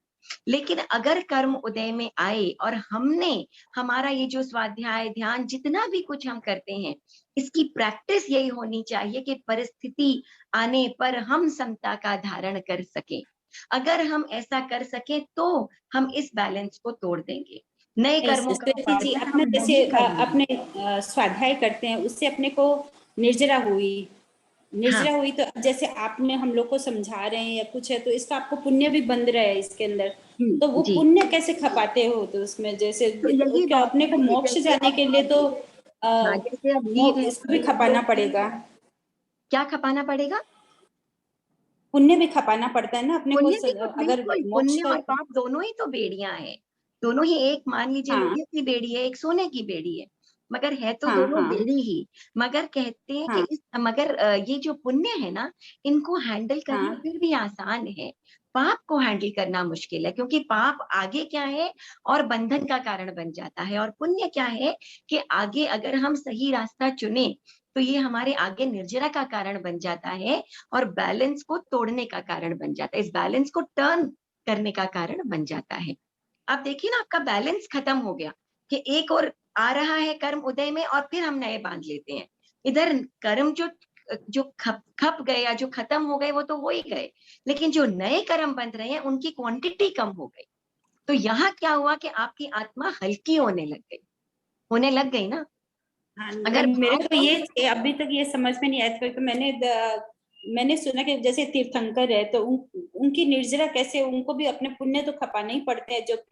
लेकिन अगर कर्म उदय में आए और हमने, हमारा ये जो स्वाध्याय ध्यान जितना भी कुछ हम करते हैं, इसकी प्रैक्टिस यही होनी चाहिए कि परिस्थिति आने पर हम समता का धारण कर सकें। अगर हम ऐसा कर सके तो हम इस बैलेंस को तोड़ देंगे। नए नहीं, कर्मों का संस्कृति जी, उपार्जन अपने हम जैसे नहीं करेंगे। अपने स्वाध्याय करते हैं, उससे अपने को निर्जरा हुई, हाँ निर्जरा हुई, तो अब जैसे आपने हम लोग को समझा रहे हैं या कुछ है, तो इसका आपको पुण्य भी बंध रहा है इसके अंदर। जी तो वो जी। पुण्य कैसे खपाते हो, तो उसमें जैसे तो यही क्या बात अपने है को ना कि मोक्ष जैसे जाने अब के लिए तो हाँ, जैसे अब लीव है इसको भी तो खपाना पड़ेगा, क्या खपाना पड़ेगा? पुण्य भी खपाना पड़ता है ना अपने को, पुण्य भी तो अगर बिल्कुल, मोक्ष पुण्य का। और पाप दोनों ही तो बेड़ियां हैं। दोनों ही, एक मान लीजिए हाँ लोहे की बेड़ी है, एक सोने की बेड़ी है, मगर है तो हाँ दोनों हाँ बेड़ी ही। मगर कहते हैं कि हाँ मगर ये जो पुण्य है ना, इनको हैंडल करना हाँ। फिर भी आसान है। पाप को हैंडल करना मुश्किल है, क्योंकि पाप आगे क्या है, और बंधन का कारण बन जाता है। और पुण्य क्या है कि आगे अगर हम सही रास्ता चुने तो ये हमारे आगे निर्जरा का कारण बन जाता है, और बैलेंस को तोड़ने का कारण बन जाता है, इस बैलेंस को टर्न करने का कारण बन जाता है। आप देखिए ना, आपका बैलेंस खत्म हो गया कि एक और आ रहा है कर्म उदय में, और फिर हम नए बांध लेते हैं। इधर कर्म जो जो खप खप गए या जो खत्म हो गए वो तो हो ही गए, लेकिन जो नए कर्म बंध रहे हैं उनकी क्वांटिटी कम हो गई। तो यहाँ क्या हुआ कि आपकी आत्मा हल्की होने लग गई ना। हाँ, अगर नहीं, मेरे भाव को कम ये अभी तक ये समझ में नहीं आया था, तो मैंने सुना कि जैसे तीर्थंकर है तो उनकी निर्जरा कैसे, उनको भी अपने पुण्य तो खपाने ही पड़ते हैं जो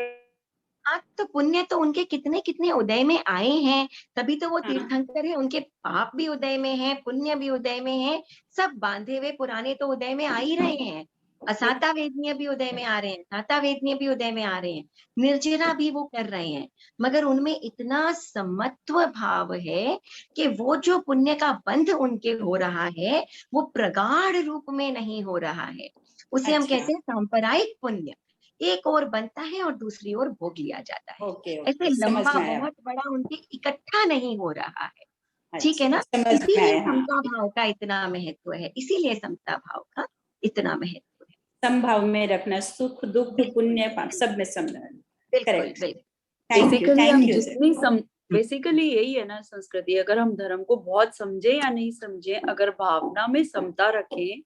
हाँ, तो पुण्य तो उनके कितने कितने उदय में आए हैं, तभी तो वो हाँ तीर्थंकर है। उनके पाप भी उदय में है, पुण्य भी उदय में है, सब बांधे हुए पुराने तो उदय में आ ही रहे हैं। असाता वेदनीय भी उदय में आ रहे हैं, साता वेदनीय भी उदय में आ रहे हैं, निर्जरा भी वो कर रहे हैं। मगर उनमें इतना समत्व भाव है कि वो जो पुण्य का बंध उनके हो रहा है, वो प्रगाढ़ रूप में नहीं हो रहा है। उसे हम अच्छा, कहते हैं सांप्रदायिक पुण्य। एक ओर बनता है और दूसरी ओर भोग लिया जाता है। ओके ऐसे ओके, समझ लंबा में आया। बहुत बड़ा उनके इकट्ठा नहीं हो रहा है। ठीक है अच्छा, ना? समझ में इसीलिए आया, हाँ। समता भाव का इतना महत्व है, इसीलिए समता भाव का इतना महत्व है। समभाव में रखना, सुख दुख बिल्कुल पुण्य पाप सब में सम। बिल्कुल करेक्ट। बिल्कुल। बेसिकली हम थैंक यू सर। जितनी सम बेसिकली यही है ना संस्कृति, अगर हम धर्म को बहुत समझे या नहीं समझे, अगर भावना में समता रखें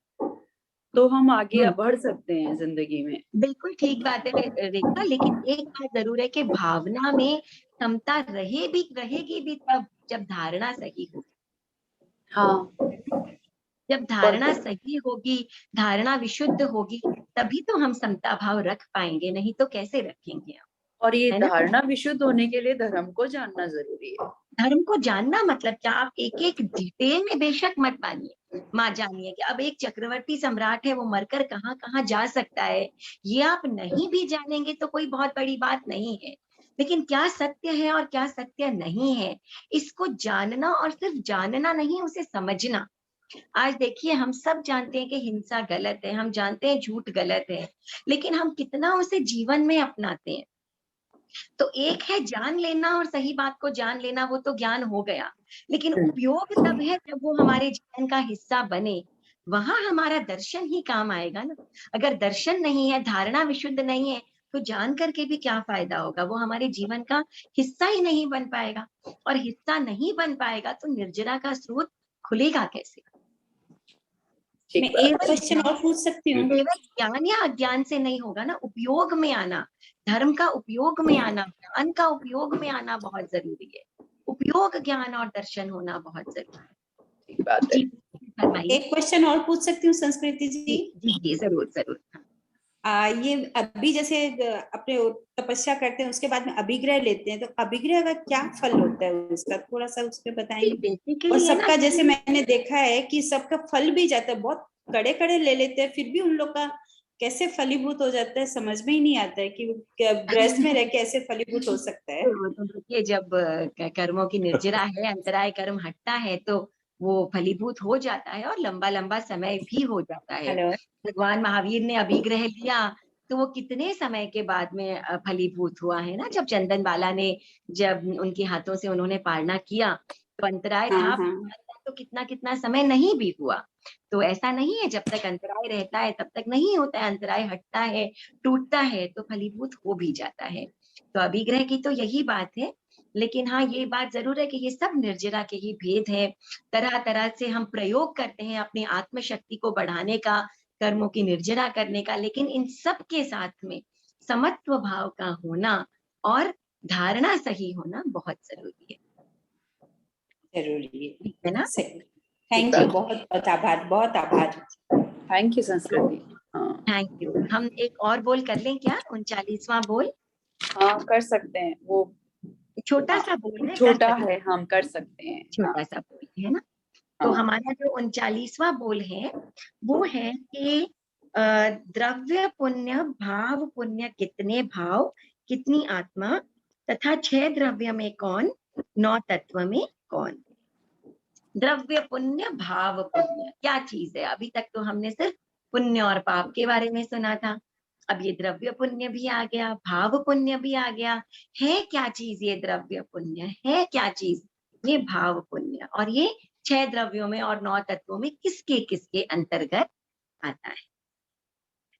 तो हम आगे हम्म, बढ़ सकते हैं जिंदगी में। बिल्कुल ठीक बात है रेखा, लेकिन एक बात जरूर है कि भावना में समता रहेगी भी तब जब धारणा सही होगी। हाँ, जब और धारणा सही होगी, धारणा विशुद्ध होगी, तभी तो हम समता भाव रख पाएंगे, नहीं तो कैसे रखेंगे हम, और ये है ना? धारणा विशुद्ध होने के लिए धर्म को जानना जरूरी है। धर्म को जानना मतलब क्या, आप एक एक डिटेल में बेशक मत मानिए, जानिए कि अब एक चक्रवर्ती सम्राट है, वो मरकर कहाँ कहाँ जा सकता है, ये आप नहीं भी जानेंगे तो कोई बहुत बड़ी बात नहीं है। लेकिन क्या सत्य है और क्या सत्य नहीं है, इसको जानना, और सिर्फ जानना नहीं, उसे समझना। आज देखिए, हम सब जानते हैं कि हिंसा गलत है, हम जानते हैं झूठ गलत है, लेकिन हम कितना उसे जीवन में अपनाते हैं। तो एक है जान लेना और सही बात को जान लेना, वो तो ज्ञान हो गया, लेकिन उपयोग तब है जब वो हमारे जीवन का हिस्सा बने। वहां हमारा दर्शन ही काम आएगा ना। अगर दर्शन नहीं है, धारणा विशुद्ध नहीं है, तो जान करके भी क्या फायदा होगा, वो हमारे जीवन का हिस्सा ही नहीं बन पाएगा। और हिस्सा नहीं बन पाएगा तो निर्जरा का स्रोत खुलेगा कैसे? मैं ठीक एक बात है। क्वेश्चन और पूछ सकती हूँ? केवल ज्ञान या अज्ञान से नहीं होगा ना, उपयोग में आना, धर्म का उपयोग में आना, ज्ञान का उपयोग में आना बहुत जरूरी है। उपयोग ज्ञान और दर्शन होना बहुत जरूरी ठीक बात है। है। जी, फरमाइए। एक क्वेश्चन और पूछ सकती हूँ संस्कृति जी जी? जी जी, जरूर जरूर। ये अभी जैसे अपने तपस्या करते हैं, उसके बाद में अभिग्रह लेते हैं, तो अभिग्रह का क्या फल होता है उसका, थोड़ा सा उस पर बताएंगे? और बेसिकली है ना, सबका जैसे मैंने देखा है कि सबका फल भी जाता है, बहुत कड़े कड़े ले लेते हैं, फिर भी उन लोग का कैसे फलीभूत हो जाता है, समझ में ही नहीं आता है कि गृहस्थ में रह के ऐसे फलीभूत हो सकता है। तो देखिए, जब कर्मों की निर्जरा है, अंतराय कर्म हटता है, तो वो फलीभूत हो जाता है, और लंबा लंबा समय भी हो जाता है। हेलो। भगवान महावीर ने अभिग्रह लिया, तो वो कितने समय के बाद में फलीभूत हुआ है ना, जब चंदन बाला ने, जब उनके हाथों से उन्होंने पालना किया, तो अंतराय हाँ था, हाँ। तो कितना कितना समय नहीं भी हुआ। तो ऐसा नहीं है, जब तक अंतराय रहता है तब तक नहीं होता है, अंतराय हटता है, टूटता है, तो फलीभूत हो भी जाता है। तो अभिग्रह की तो यही बात है। लेकिन हाँ, ये बात जरूर है कि ये सब निर्जरा के ही भेद है। तरह तरह से हम प्रयोग करते हैं अपनी आत्मशक्ति को बढ़ाने का, कर्मों की निर्जरा करने का, लेकिन इन सब के साथ में समत्व भाव का होना, और धारणा सही होना बहुत जरूरी है, जरूरी ठीक है ना? है। थैंक यू, बहुत बहुत आभार, बहुत आभार। थैंक यू संस्कृति। हाँ थैंक यू। हम एक और बोल कर लें क्या? 39वां बोल, हाँ कर सकते हैं वो। छोटा हाँ सा बोल है, कर छोटा सकते है, हम कर सकते हैं। हैं, हाँ छोटा सा बोल है ना? तो हाँ हमारा जो 39वां बोल है वो है कि द्रव्य पुण्य भाव पुण्य कितने भाव, कितनी आत्मा, तथा 6 द्रव्य में कौन, 9 तत्व में कौन। द्रव्य पुण्य भाव पुण्य क्या चीज है? अभी तक तो हमने सिर्फ पुण्य और पाप के बारे में सुना था, अब ये द्रव्य पुण्य भी आ गया, भाव पुण्य भी आ गया। है क्या चीज ये द्रव्य पुण्य, है क्या चीज ये भाव पुण्य, और ये 6 द्रव्यों में और 9 तत्वों में किसके किसके अंतर्गत आता है?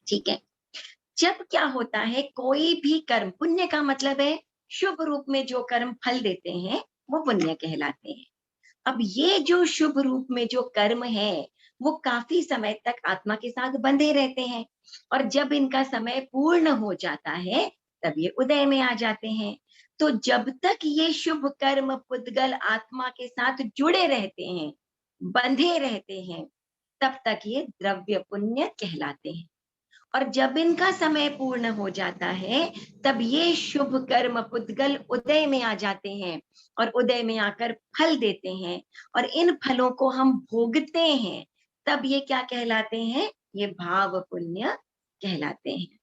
ठीक है। जब क्या होता है, कोई भी कर्म, पुण्य का मतलब है शुभ रूप में जो कर्म फल देते हैं वो पुण्य कहलाते हैं। अब ये जो शुभ रूप में जो कर्म है वो काफी समय तक आत्मा के साथ बंधे रहते हैं, और जब इनका समय पूर्ण हो जाता है तब ये उदय में आ जाते हैं। तो जब तक ये शुभ कर्म पुद्गल आत्मा के साथ जुड़े रहते हैं, बंधे रहते हैं, तब तक ये द्रव्य पुण्य कहलाते हैं। और जब इनका समय पूर्ण हो जाता है तब ये शुभ कर्म पुद्गल उदय में आ जाते हैं, और उदय में आकर फल देते हैं, और इन फलों को हम भोगते हैं, तब ये क्या कहलाते हैं? ये भाव पुण्य कहलाते हैं।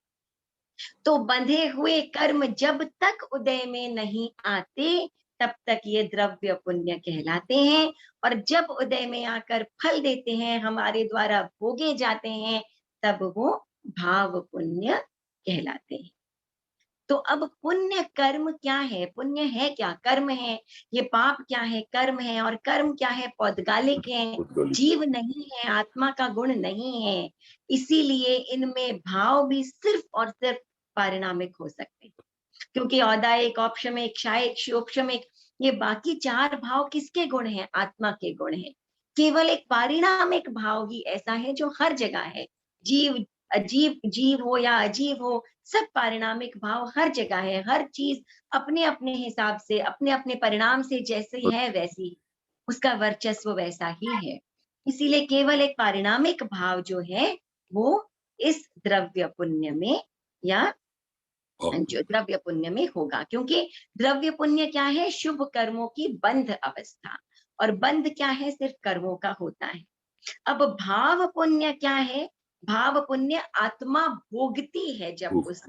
तो बंधे हुए कर्म जब तक उदय में नहीं आते तब तक ये द्रव्य पुण्य कहलाते हैं, और जब उदय में आकर फल देते हैं, हमारे द्वारा भोगे जाते हैं, तब वो भाव पुण्य कहलाते हैं। तो अब पुण्य कर्म क्या है? पुण्य है क्या? कर्म है। ये पाप क्या है? कर्म है। और कर्म क्या है? पौद्गालिक है, जीव नहीं है, आत्मा का गुण नहीं है। इसीलिए इनमें भाव भी सिर्फ और सिर्फ पारिणामिक हो सकते हैं, क्योंकि औदायिक, औपशमिक, क्षायिक, क्षोपशमिक, ये बाकी 4 भाव किसके गुण हैं? आत्मा के गुण हैं। केवल एक पारिणामिक भाव ही ऐसा है जो हर जगह है। जीव, अजीव, जीव हो या अजीव हो, सब पारिणामिक भाव हर जगह है। हर चीज अपने अपने हिसाब से, अपने अपने परिणाम से जैसी है वैसी, उसका वर्चस्व वैसा ही है। इसीलिए केवल एक पारिणामिक भाव जो है वो इस द्रव्य पुण्य में या जो द्रव्य पुण्य में होगा, क्योंकि द्रव्य पुण्य क्या है? शुभ कर्मों की बंध अवस्था, और बंध क्या है? सिर्फ कर्मों का होता है। अब भाव पुण्य क्या है? भाव पुण्य आत्मा भोगती है जब उस,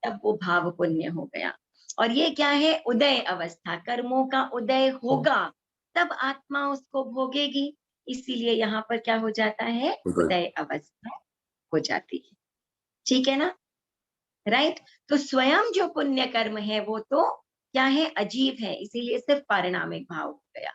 तब वो भाव पुण्य हो गया। और ये क्या है? उदय अवस्था, कर्मों का उदय होगा तब आत्मा उसको भोगेगी। इसीलिए यहाँ पर क्या हो जाता है? उदय अवस्था हो जाती है। ठीक है ना? राइट? तो स्वयं जो पुण्य कर्म है वो तो क्या है? अजीब है, इसीलिए सिर्फ पारिणामिक भाव हो गया।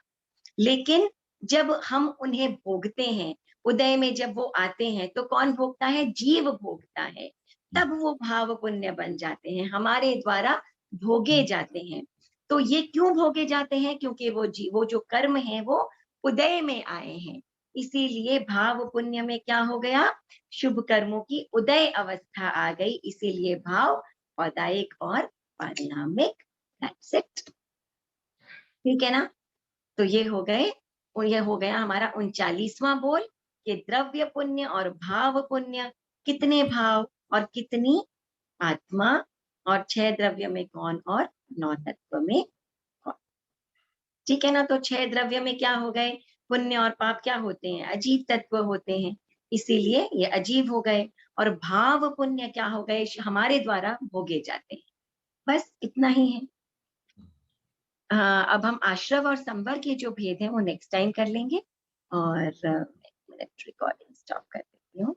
लेकिन जब हम उन्हें भोगते हैं, उदय में जब वो आते हैं, तो कौन भोगता है? जीव भोगता है। तब वो भाव पुण्य बन जाते हैं, हमारे द्वारा भोगे जाते हैं। तो ये क्यों भोगे जाते हैं? क्योंकि वो जो कर्म है वो उदय में आए हैं। इसीलिए भाव पुण्य में क्या हो गया? शुभ कर्मों की उदय अवस्था आ गई, इसीलिए भाव औदायिक और पारिणामिक। That's it. ठीक है ना? तो ये हो गए, और ये हो गया हमारा 39वां बोल कि द्रव्य पुण्य और भाव पुण्य कितने भाव और कितनी आत्मा, और 6 द्रव्य में कौन और 9 तत्व में कौन। ठीक है ना? तो 6 द्रव्य में क्या हो गए? पुण्य और पाप क्या होते हैं? अजीब तत्व होते हैं, इसीलिए ये अजीब हो गए। और भाव पुण्य क्या हो गए? हमारे द्वारा भोगे जाते हैं। बस इतना ही है। अब हम आश्रव और संवर के जो भेद हैं वो नेक्स्ट टाइम कर लेंगे, और रिकॉर्डिंग स्टॉप कर देती हूँ।